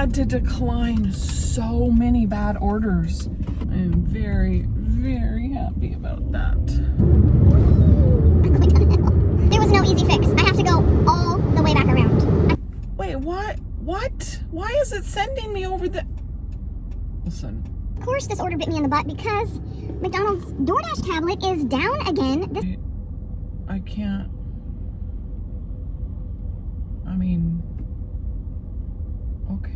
had to decline so many bad orders. I am very, very happy about that. There was no easy fix. I have to go all the way back around. Wait, what? What? Why is it sending me over the... Listen. Of course this order bit me in the butt because McDonald's DoorDash tablet is down again. I can't... I mean... Okay.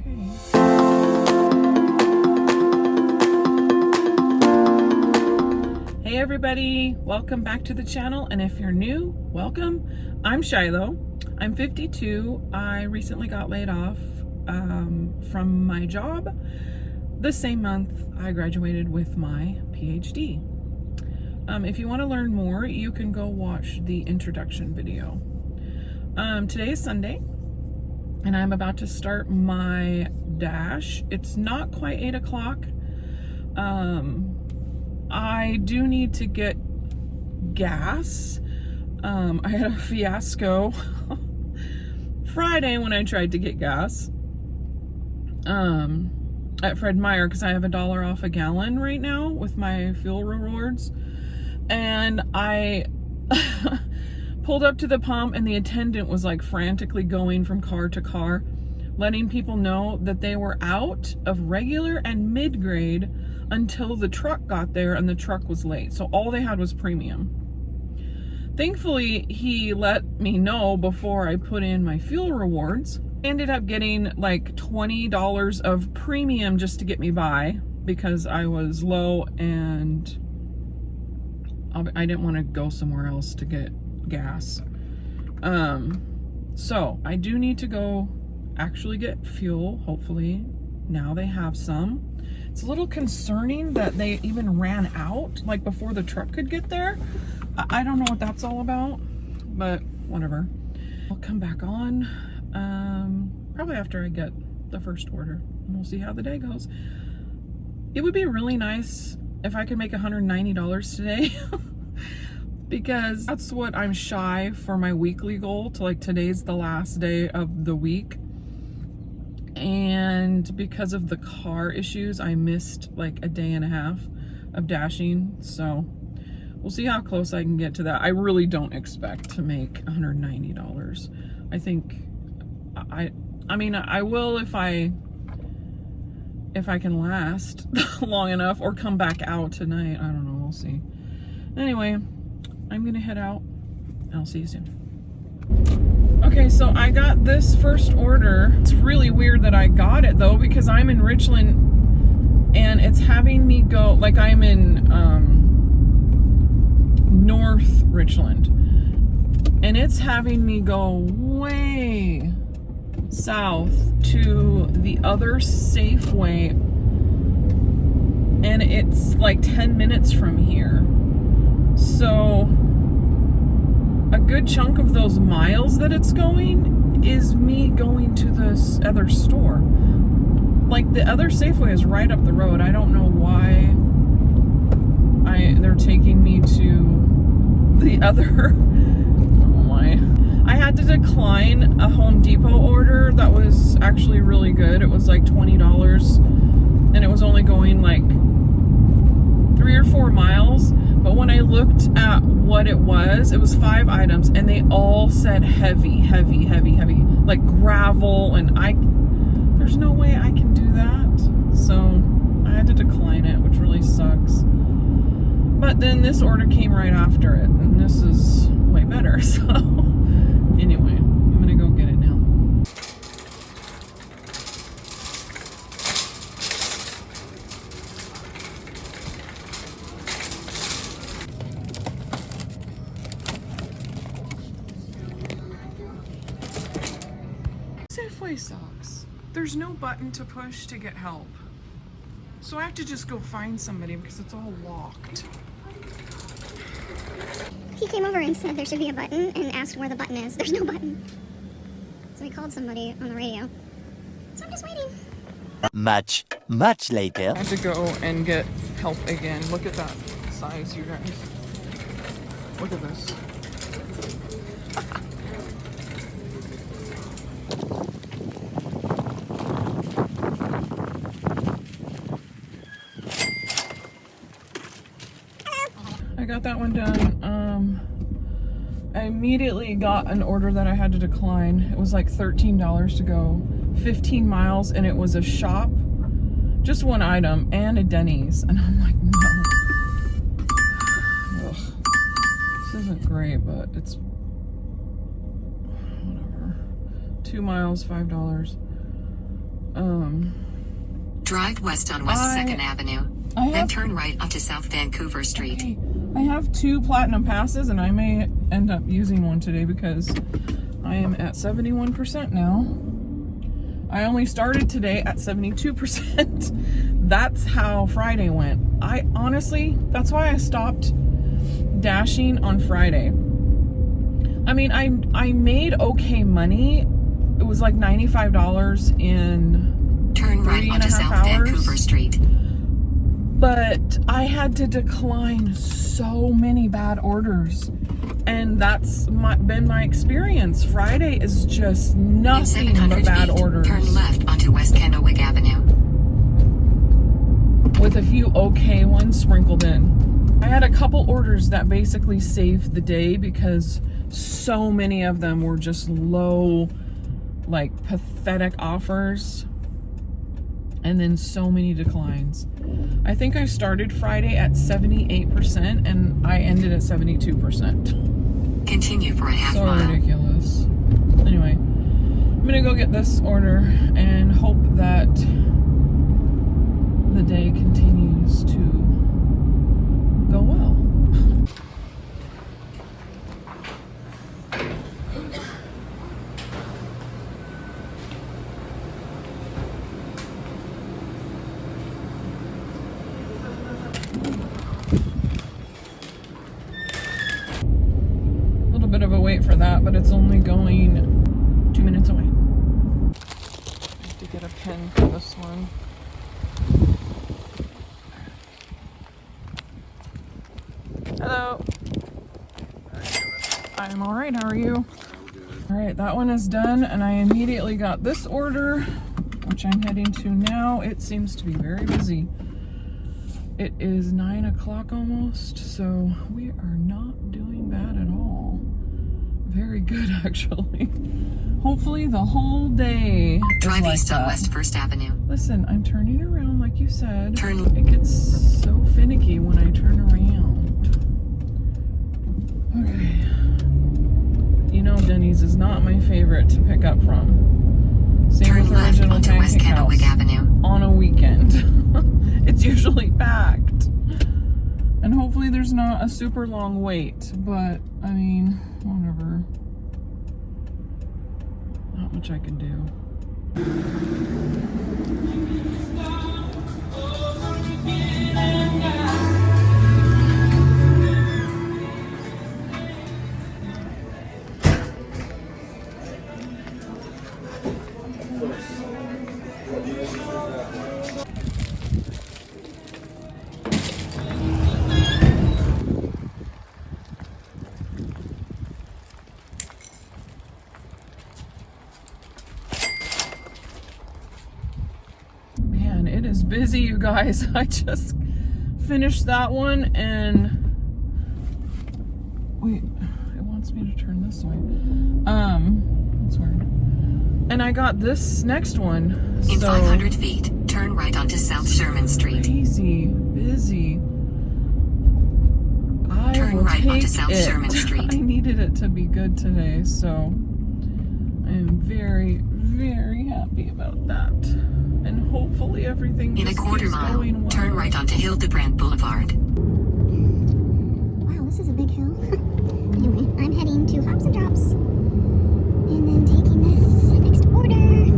Hey everybody, welcome back to the channel, and if you're new, welcome. I'm Shilowe. I'm 52. I recently got laid off from my job the same month I graduated with my PhD. If you want to learn more, you can go watch the introduction video. Today is Sunday, and I'm about to start my dash. It's not quite 8 o'clock. I do need to get gas. I had a fiasco Friday when I tried to get gas at Fred Meyer because I have $1 off a gallon right now with my fuel rewards. And I pulled up to the pump and the attendant was like frantically going from car to car, letting people know that they were out of regular and mid-grade until the truck got there, and the truck was late. So all they had was premium. Thankfully, he let me know before I put in my fuel rewards. I ended up getting like $20 of premium just to get me by because I was low and I didn't want to go somewhere else to get gas. So I do need to go actually get fuel, hopefully. Now they have some. It's a little concerning that they even ran out, like before the truck could get there. I don't know what that's all about, but whatever. I'll come back on, probably after I get the first order, and we'll see how the day goes. It would be really nice if I could make $190 today, because that's what I'm shy for my weekly goal, to like today's the last day of the week. And because of the car issues, I missed like a day and a half of dashing. So we'll see how close I can get to that. I really don't expect to make $190. I think I mean, I will if I can last long enough or come back out tonight. I don't know, we'll see. Anyway, I'm gonna head out and I'll see you soon. Okay, so I got this first order. It's really weird that I got it though, because I'm in Richland and it's having me go, like I'm in North Richland, and it's having me go way south to the other Safeway, and it's like 10 minutes from here. So a good chunk of those miles that it's going is me going to this other store. Like the other Safeway is right up the road. I don't know why they're taking me to the other. Why? I had to decline a Home Depot order that was actually really good. It was like $20 and it was only going like 3 or 4 miles. But when I looked at what it was 5 items and they all said heavy, heavy, heavy, heavy, like gravel, and there's no way I can do that. So I had to decline it, which really sucks. But then this order came right after it, and this is way better. So anyway, I'm gonna go get it now. Safeway sucks. There's no button to push to get help. So I have to just go find somebody because it's all locked. He came over and said there should be a button and asked where the button is. There's no button. So he called somebody on the radio. So I'm just waiting. Much later. I have to go and get help again. Look at that size, you guys. Look at this. got that one done. I immediately got an order that I had to decline. It was like $13 to go 15 miles, and it was a shop, just one item, and a Denny's. And I'm like, no. Ugh. This isn't great, but it's whatever. 2 miles, $5. Drive west on West 2nd Avenue, then turn right onto South Vancouver Street. Okay. I have 2 platinum passes, and I may end up using one today because I am at 71% now. I only started today at 72%. That's how Friday went. I honestly, that's why I stopped dashing on Friday. I mean, I made okay money. It was like $95 in Turn right onto South Vancouver Street. But I had to decline so many bad orders. And that's been my experience. Friday is just nothing but bad orders. Turn left onto West Kennewick Avenue. With a few okay ones sprinkled in. I had a couple orders that basically saved the day because so many of them were just low, like pathetic offers. And then so many declines. I think I started Friday at 78% and I ended at 72%. Continue for a half mile. So ridiculous. Anyway, I'm gonna go get this order and hope that the day continues to go well. Bit of a wait for that, but it's only going 2 minutes away. I have to get a pen for this one. Hello. I'm all right. How are you? All right, that one is done, and I immediately got this order, which I'm heading to now. It seems to be very busy. It is 9 o'clock almost, so we are not doing bad at all. Very good, actually. Hopefully the whole day Drive like east on that. West 1st Avenue. Listen, I'm turning around like you said. Turn. It gets so finicky when I turn around. Okay. You know Denny's is not my favorite to pick up from. Same Turn with left Original onto West Pancake House. Kennewick Avenue. On a weekend. It's usually packed. And hopefully there's not a super long wait, but I mean, whatever. Not much I can do. It is busy, you guys. I just finished that one and wait, it wants me to turn this way. That's weird. And I got this next one. In so 500 feet, turn right onto South Sherman Street. Crazy busy. I Turn will right take onto South it. Sherman Street. I needed it to be good today, so I am very, very happy about that. And hopefully everything In a just quarter keeps mile, going well. turn right onto Hildebrand Boulevard. Wow, this is a big hill. Anyway, I'm heading to Hops and Drops. And then taking this next order. I'm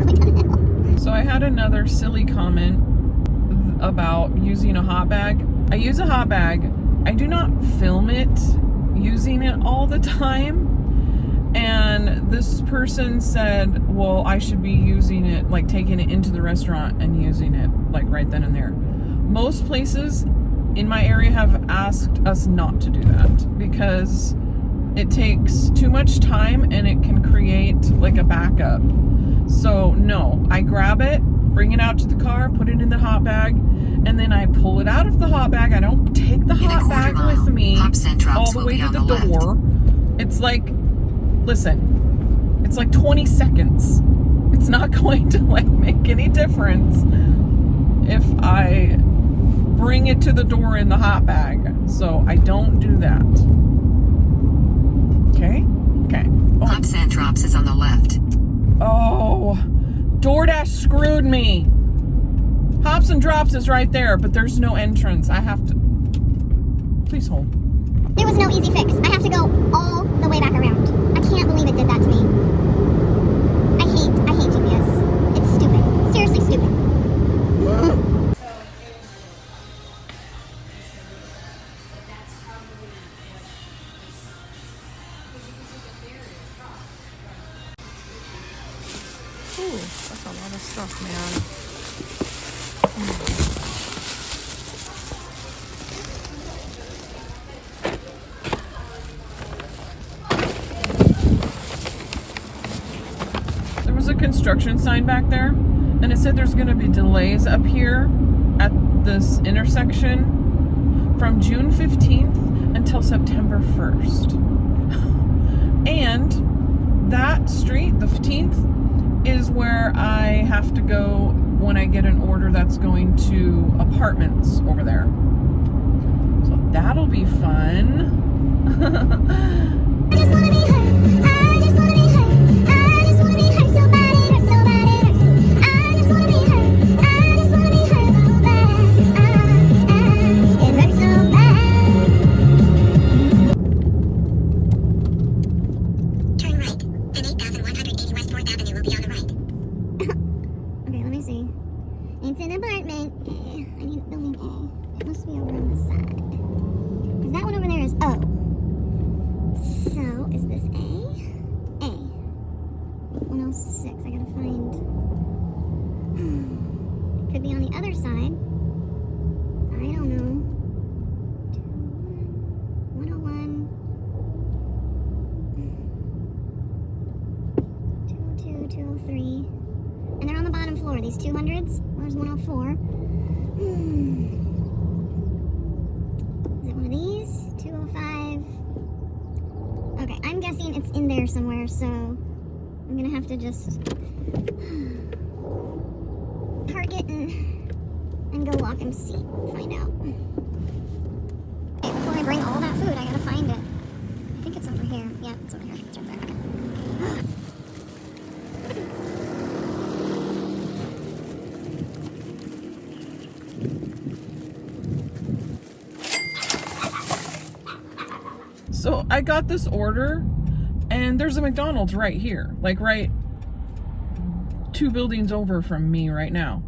going down a hill. So I had another silly comment about using a hot bag. I use a hot bag. I do not film it using it all the time. And this person said, well, I should be using it, like taking it into the restaurant and using it like right then and there. Most places in my area have asked us not to do that because it takes too much time and it can create like a backup. So no, I grab it, bring it out to the car, put it in the hot bag, and then I pull it out of the hot bag. I don't take the hot bag with me all the way to the door. It's like, listen, it's like 20 seconds. It's not going to like make any difference if I bring it to the door in the hot bag. So I don't do that. Okay? Okay. Oh. Hops and Drops is on the left. Oh, DoorDash screwed me. Hops and Drops is right there, but there's no entrance. I have to... Please hold. There was no easy fix. I have to go all the way back around. I can't believe it did that to me. I hate GPS. It's stupid. Seriously stupid. Ooh, that's a lot of stuff, man. There was a construction sign back there, and it said there's going to be delays up here at this intersection from June 15th until September 1st. And that street, the 15th, is where I have to go when I get an order that's going to apartments over there. So that'll be fun. I just wanna be hurt. I just wanna be hurt. I just wanna be hurt so bad it hurts, so bad it hurts. I just wanna be hurt. I just wanna be hurt so bad. It hurts so bad. Turn right. Then 8180 West 4th Avenue will be on the right. Okay, let me see. It's an apartment. I need building A. It must be over on this side. Because that one over there is O. So, is this A? A. 106. I gotta find... It could be on the other side. I don't know. 101. 202, 203. And they're on the bottom floor, these 200s. Where's 104? Is it one of these? 205. Okay, I'm guessing it's in there somewhere, so I'm gonna have to just park it and go walk and see, find out. Okay, before I bring all that food, I gotta find it. I think it's over here. Yeah, it's over here. It's right there. Okay. So I got this order, and there's a McDonald's right here, like right 2 buildings over from me right now.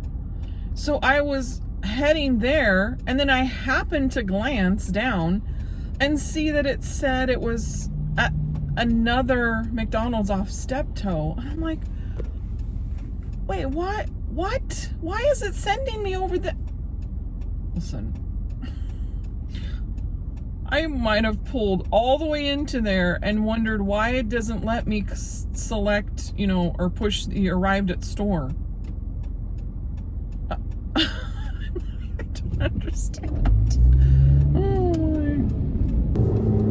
So I was heading there, and then I happened to glance down and see that it said it was at another McDonald's off Steptoe. I'm like, wait, what? Why is it sending me over the... Listen, I might have pulled all the way into there and wondered why it doesn't let me select, you know, or push the arrived at store. I don't understand. Oh.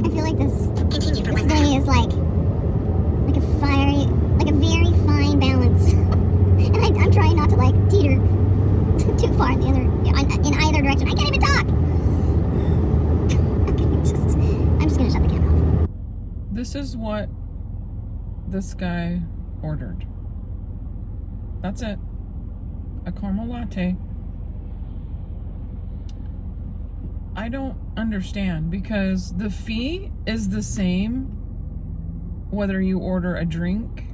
I feel like this day is like a fiery, like a very fine balance. And I'm trying not to like teeter too far in either direction. I can't even talk. I'm just gonna shut the camera off. This is what this guy ordered. That's it. A caramel latte. I don't understand, because the fee is the same whether you order a drink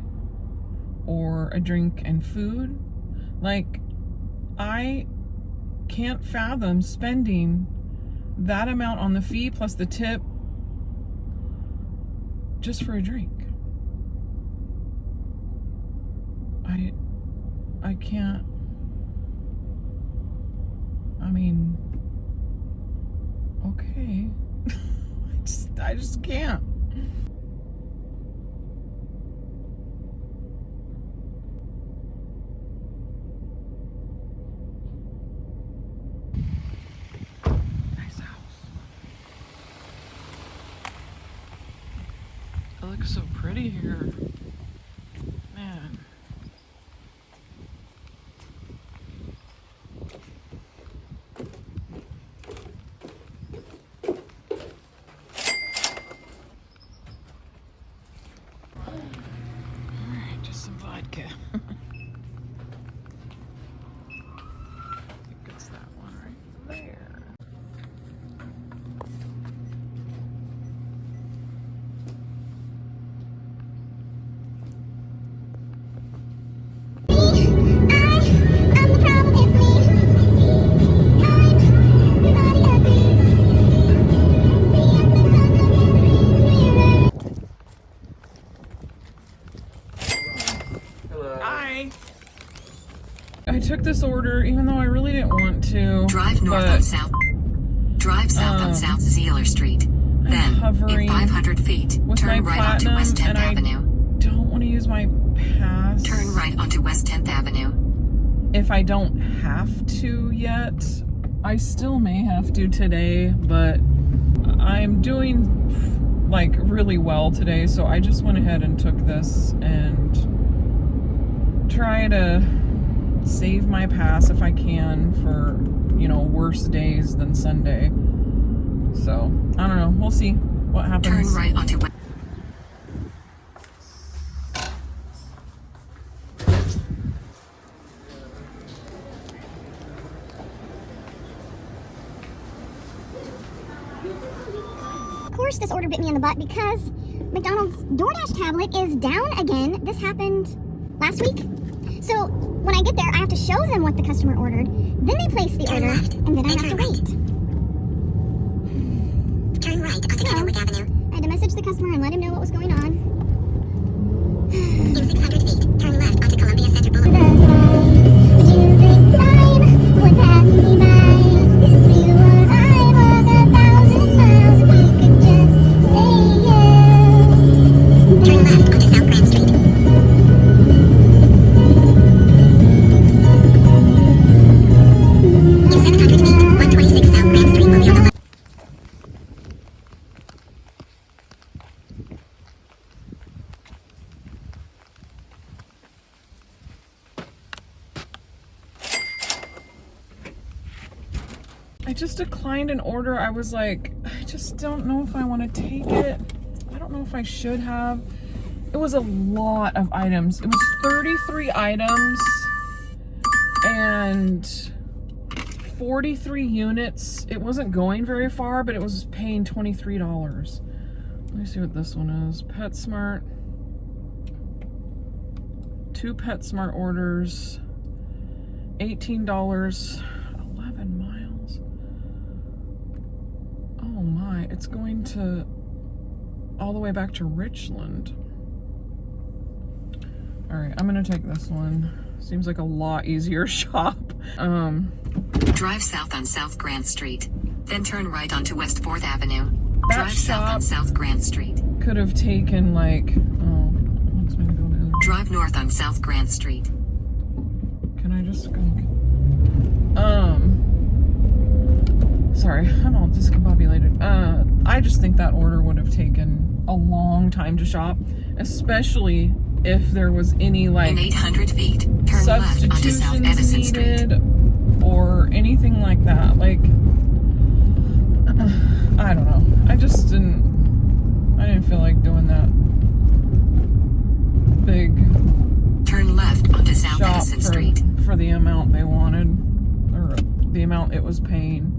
or a drink and food. Like, I can't fathom spending that amount on the fee plus the tip just for a drink. I can't. I mean, okay. I just can't. looks so pretty here. Man. Alright, just some vodka. I think it's that one right there. I'm the problem, it's me. Everybody agrees. Hi. I took this order even though I really didn't want to. Drive north on South. Drive south on South Zeeler Street. Then, hovering in 500 feet, with turn my right onto Platinum, West 10th and I Avenue. don't want to use my pass. Turn right onto West 10th Avenue. If I don't have to yet, I still may have to today, but I'm doing like really well today, so I just went ahead and took this and try to save my pass if I can for, you know, worse days than Sunday. So, I don't know. We'll see what happens. Turn right onto West. Of course, this order bit me in the butt because McDonald's DoorDash tablet is down again. This happened last week. So when I get there, I have to show them what the customer ordered. Then they place the order, and then I have to wait. Turn right onto Kennewick Avenue. I had to message the customer and let him know what was going on. In 600 feet, turn left onto Columbia Center The Boulevard. sky, did you think time would pass me by? We were I walk 1,000 miles if we could just say yeah. Turn left onto South Grand Street. In 700 feet, 126 South Grand Street will be on the left. I just declined an order. I was like, I just don't know if I want to take it. I don't know if I should have. It was a lot of items. It was 33 items and 43 units. It wasn't going very far, but it was paying $23. Let me see what this one is. PetSmart. 2 PetSmart orders. $18. 11 miles. Oh my, it's going to all the way back to Richland. All right, I'm gonna take this one. Seems like a lot easier shop. Drive south on South Grand Street. Then turn right onto West 4th Avenue. That Drive south on shop South Grand Street. could have taken like, oh, what's me to go to? Drive north on South Grand Street. Can I just go? Sorry, I'm all discombobulated. I just think that order would have taken a long time to shop, especially if there was any like In 800 feet, turn left onto South substitutions Edison Street. needed or anything like that. Like, I don't know. I didn't feel like doing that big Turn left onto South shop Edison Street. for the amount they wanted, or the amount it was paying.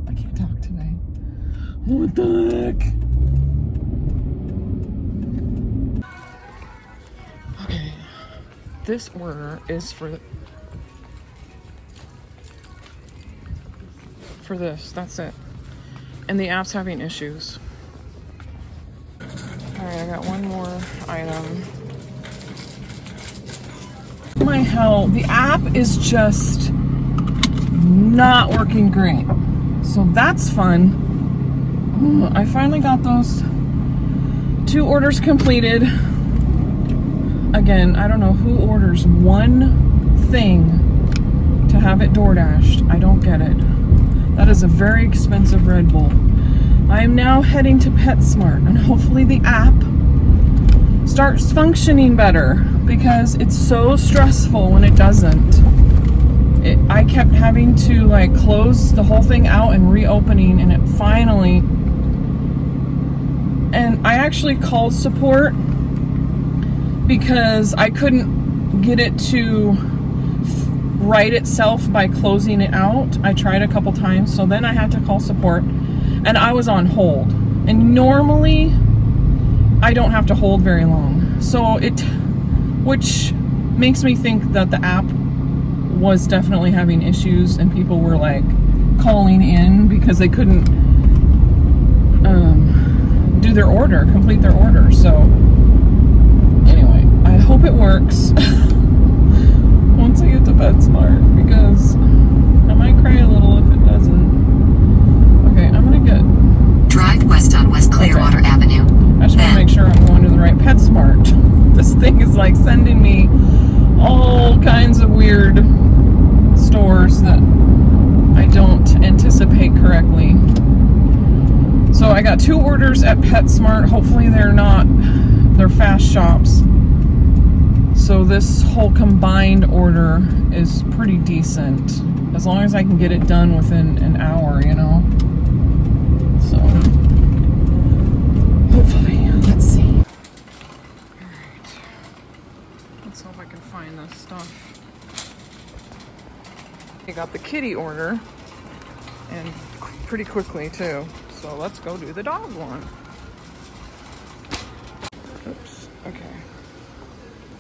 I can't talk today. What the heck? Okay, this order is for this. That's it. And the app's having issues. All right, I got one more item. My hell, the app is just not working great. So that's fun. I finally got those 2 orders completed. Again, I don't know who orders one thing to have it DoorDashed. I don't get it. That is a very expensive Red Bull. I am now heading to PetSmart, and hopefully the app starts functioning better, because it's so stressful when it doesn't. I kept having to like close the whole thing out and reopening, and it finally, and I actually called support because I couldn't get it to right itself by closing it out. I tried a couple times, so then I had to call support, and I was on hold. And normally I don't have to hold very long. So which makes me think that the app was definitely having issues, and people were like calling in because they couldn't do their order, complete their order. So anyway, I hope it works once I get to PetSmart, because I might cry a little if it doesn't. Okay, I'm gonna get... Drive west on West Clearwater Avenue. I just want to make sure I'm going to the right PetSmart. This thing is like sending me all kinds of weird stores that I don't anticipate correctly. So I got 2 orders at PetSmart. Hopefully they're fast shops. So this whole combined order is pretty decent, as long as I can get it done within an hour, you know. So hopefully, let's see. All right, let's hope I can find this stuff. I got the kitty order, and pretty quickly too. So let's go do the dog one. Oops. Okay.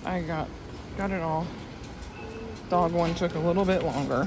I got it all. Dog one took a little bit longer.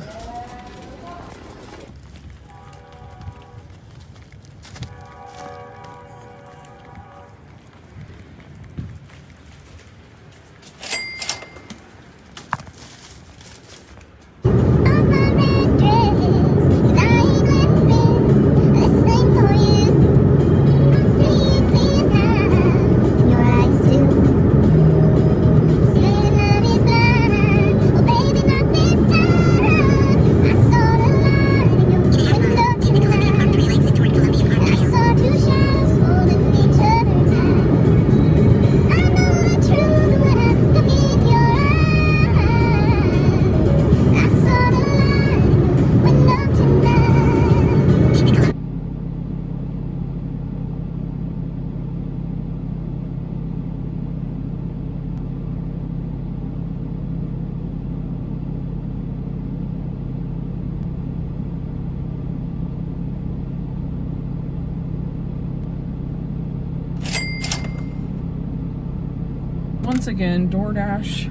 Once again, DoorDash.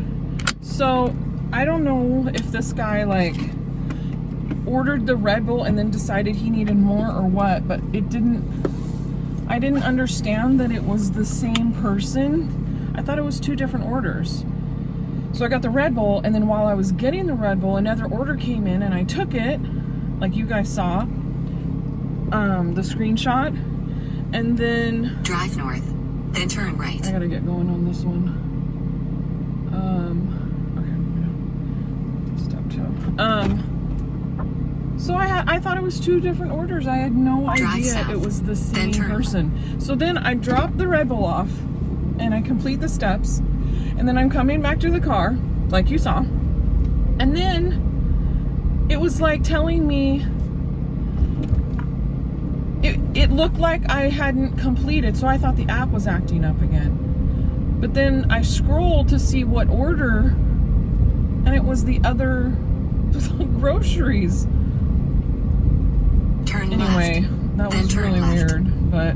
So I don't know if this guy like ordered the Red Bull and then decided he needed more or what, but I didn't understand that it was the same person. I thought it was 2 different orders. So I got the Red Bull, and then while I was getting the Red Bull, another order came in, and I took it, like you guys saw, the screenshot, and then... Drive north, then turn right. I gotta get going on this one. Okay, step 2. So I thought it was 2 different orders. I had no idea south, it was the then same turn. person. So then I dropped the Red Bull off, and I complete the steps, and then I'm coming back to the car, like you saw, and then it was like telling me, it looked like I hadn't completed, so I thought the app was acting up again. But then I scrolled to see what order, and it was the other groceries. Turn Anyway, left, that then was turn really left. weird, but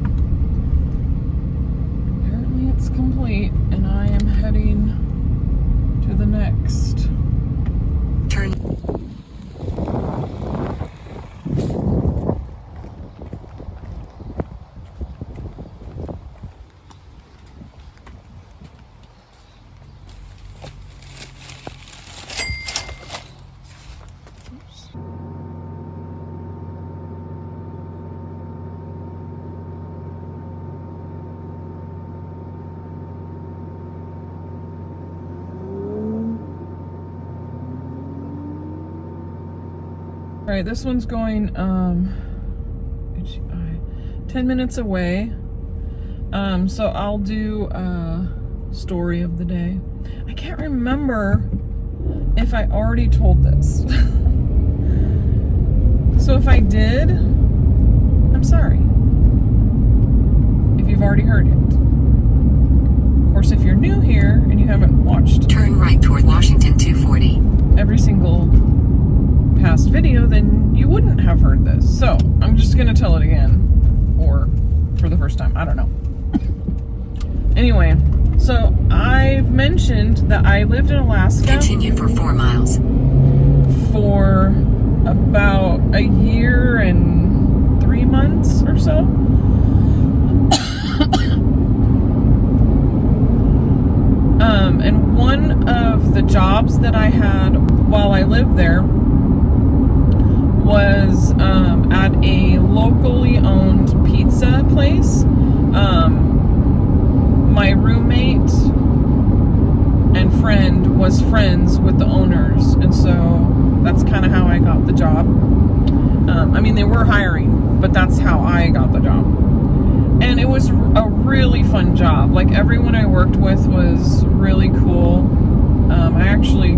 apparently it's complete, and I am heading to the next. Turn. All right, this one's going 10 minutes away. So I'll do story of the day. I can't remember if I already told this. So if I did, I'm sorry. If you've already heard it. Of course, if you're new here and you haven't watched Turn right toward Washington 240. every single past video, then you wouldn't have heard this. So I'm just gonna tell it again, or for the first time, I don't know. Anyway, so I've mentioned that I lived in Alaska Continue for 4 miles. for about a year and 3 months or so. And one of the jobs that I had while I lived there was at a locally owned pizza place. My roommate and friend was friends with the owners, and so that's kind of how I got the job. I mean, they were hiring, but that's how I got the job. And it was a really fun job. Like, everyone I worked with was really cool. I actually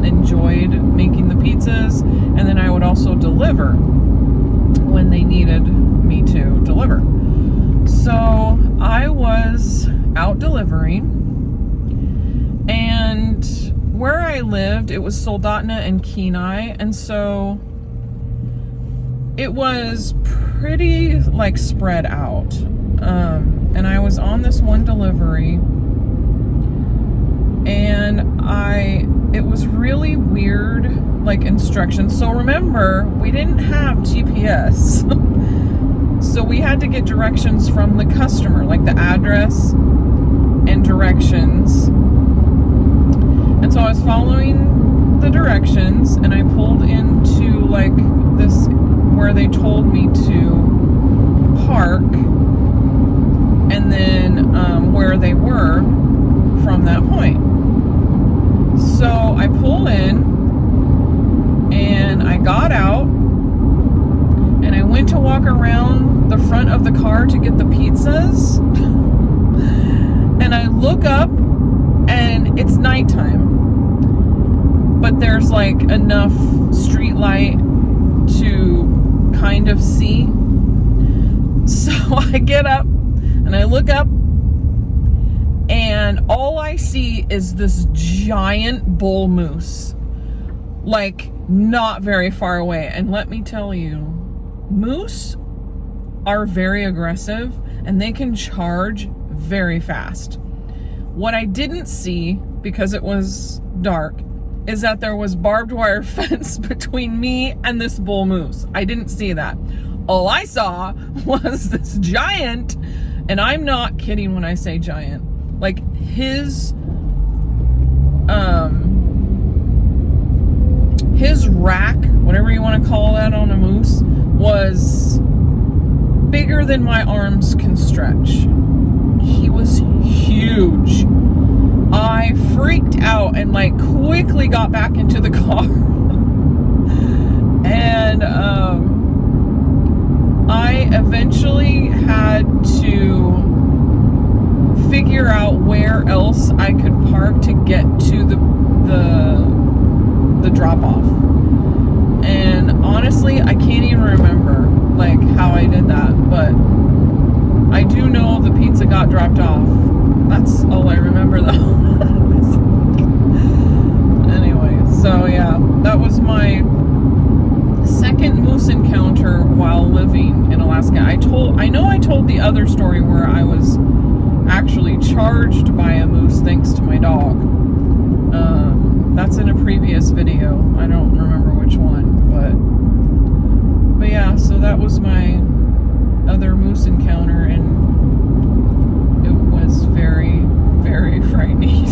enjoyed making the pizzas, and then I would also deliver when they needed me to deliver. So I was out delivering, and where I lived, it was Soldotna and Kenai, and so it was pretty like spread out. And I was on this one delivery, and it was really weird, like, instructions. So remember, we didn't have GPS. So we had to get directions from the customer, like the address and directions. And so I was following the directions, and I pulled into like this where they told me to park, and then where they were from that point. So I pull in, and I got out, and I went to walk around the front of the car to get the pizzas, and I look up, and it's nighttime, but there's like enough street light to kind of see. So I get up, and I look up, and all I see is this giant bull moose, like not very far away. And let me tell you, moose are very aggressive, and they can charge very fast. What I didn't see, because it was dark, is that there was barbed wire fence between me and this bull moose. I didn't see that. All I saw was this giant, and I'm not kidding when I say giant. Like, his rack, whatever you want to call that on a moose, was bigger than my arms can stretch. He was huge. I freaked out and like quickly got back into the car. And I eventually had to figure out where else I could park to get to the drop off. And honestly, I can't even remember like how I did that, but I do know the pizza got dropped off. That's all I remember though. Anyway, so yeah, that was my second moose encounter while living in Alaska. I know I told the other story where I was actually charged by a moose thanks to my dog. That's in a previous video. I don't remember which one, but yeah, so that was my other moose encounter, and it was very, very frightening.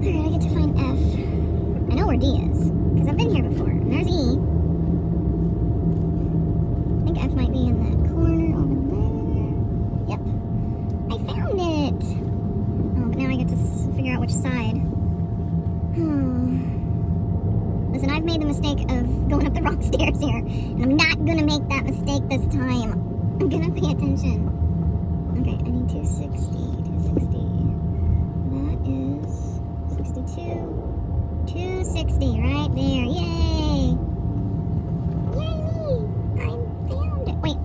Alright, I get to find F. I know where D is, because I've been here before. And there's E. I think F might be in that corner over there. Yep. I found it! Oh, but now I get to figure out which side. Listen, I've made the mistake of going up the wrong stairs here, and I'm not gonna make that mistake this time. I'm gonna pay attention. Okay, I need 260, 260. That is 62. 260 right there. Yay! Yay me! I found it. Wait.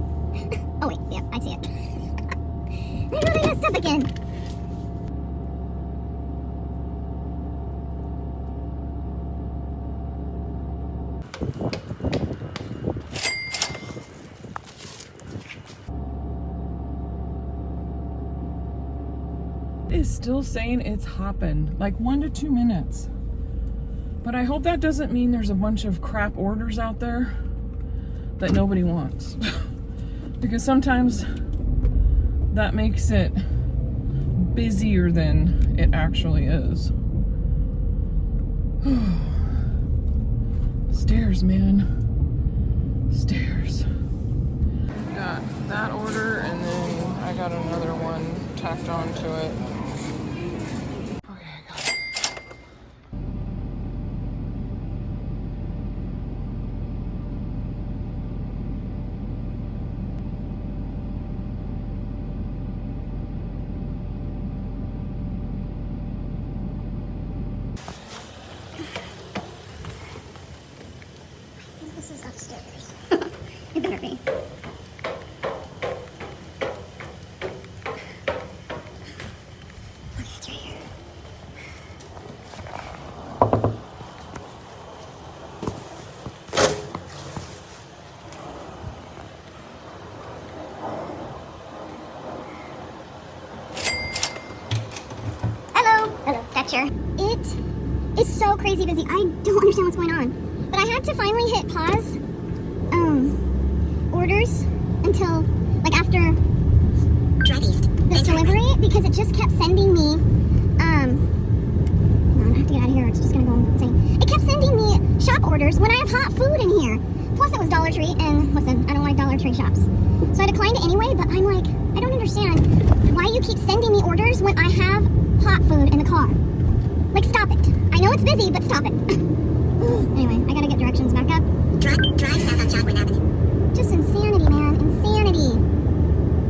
Oh wait, yeah, I see it. I really messed up again. Is still saying it's hopping, like 1 to 2 minutes. But I hope that doesn't mean there's a bunch of crap orders out there that nobody wants. Because sometimes that makes it busier than it actually is. Stairs, man. Stairs. Got that order and then I got another one tacked onto it. Okay, I got it. I think this is upstairs. It better be. Okay, it's right here. Hello, catcher. It is so crazy busy. I don't understand what's going on. But I had to finally hit pause orders until like after Drive east. this delivery because it just kept sending me hold on, I have to get out of here or it's just gonna go insane. It kept sending me shop orders when I have hot food in here. Plus it was Dollar Tree and listen, I don't like Dollar Tree shops. So I declined it anyway, but I'm like, I don't understand why you keep sending me orders when I have hot food in the car. Like stop it. I know it's busy, but stop it. Anyway, I gotta get directions back up. Drive south on Jogwin Avenue. Just insanity, man. Insanity.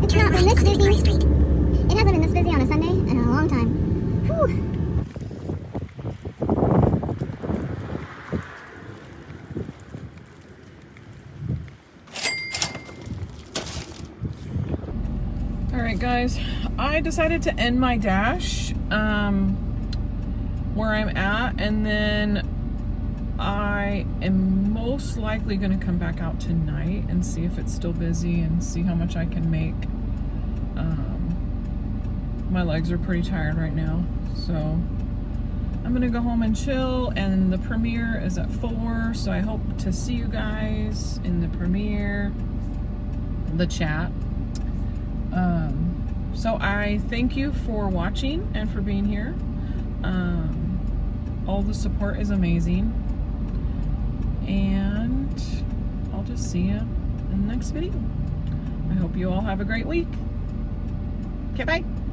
It's not been this busy. Street. It hasn't been this busy on a Sunday in a long time. Whew. All right, guys, I decided to end my dash where I'm at, and then I am most likely going to come back out tonight and see if it's still busy and see how much I can make. My legs are pretty tired right now, so I'm going to go home and chill, and the premiere is at 4, so I hope to see you guys in the premiere, the chat. So I thank you for watching and for being here. All the support is amazing. And I'll just see you in the next video. I hope you all have a great week. Okay, bye.